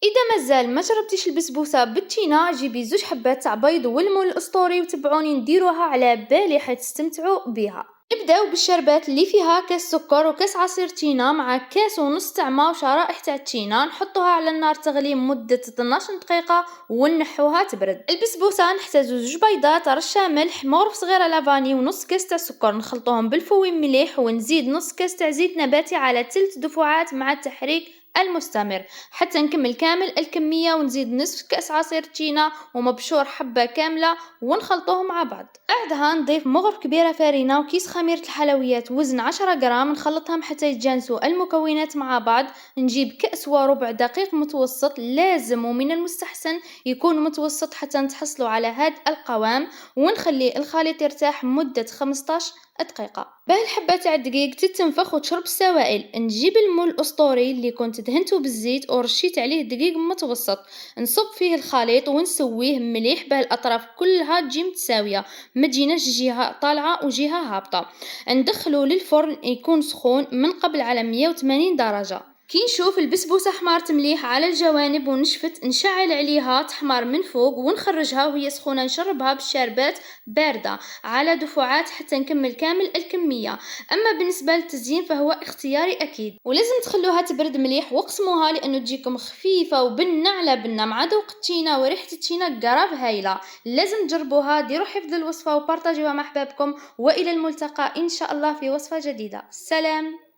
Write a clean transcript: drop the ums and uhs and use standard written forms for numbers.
اذا مازال ما جربتيش البسبوسه بالتينه، جيبي 2 حبات تاع بيض والمول الاسطوري وتبعوني نديروها على بالي حتستمتعوا بها. نبداو بالشربات اللي فيها كاس سكر وكاس عصير تينه مع كاس ونص تاع ما وشرائح تاع التينه، نحطوها على النار تغلي مده 12 دقيقه ونحوها تبرد. البسبوسه نحتاجو 2 بيضات، رشه ملح، مغرف صغيره لافاني ونص كاس تاع سكر، نخلطوهم بالفوي مليح ونزيد نص كاس تاع زيت نباتي على 3 دفعات مع التحريك المستمر حتى نكمل كامل الكمية، ونزيد نصف كأس عصير تشينا ومبشور حبة كاملة ونخلطوهم مع بعض. بعدها نضيف مغرف كبيرة فارينة وكيس خميرة الحلويات وزن 10 جرام، نخلطهم حتى يتجانسوا المكونات مع بعض. نجيب كأس وربع دقيق متوسط، لازم ومن المستحسن يكون متوسط حتى نتحصلوا على هذا القوام، ونخلي الخليط يرتاح مدة 15 دقيقة. بهالحبة تاع الدقيق تتنفخ وتشرب السوائل. نجيب المول الأسطوري اللي كنت دهنته بالزيت ورشيت عليه دقيق متوسط، نصب فيه الخليط ونسويه مليح بهالأطراف كلها تجي متساوية، ما تجيناش جهة طالعة وجهة هابطة. ندخلو للفرن يكون سخون من قبل على 180 درجة. كي نشوف البسبوسة حمارت مليح على الجوانب ونشفت، نشعل عليها تحمر من فوق ونخرجها وهي سخونة، نشربها بالشربات باردة على دفعات حتى نكمل كامل الكمية. أما بالنسبة للتزيين فهو اختياري أكيد، ولازم تخلوها تبرد مليح وقسموها لأنه تجيكم خفيفة وبنة على بنة مع ذوق التشينة وريحة التشينة قراب هايلة. لازم تجربوها، ديروا حفظ الوصفة وبارطاجيوها مع أحبابكم، وإلى الملتقى إن شاء الله في وصفة جديدة. سلام.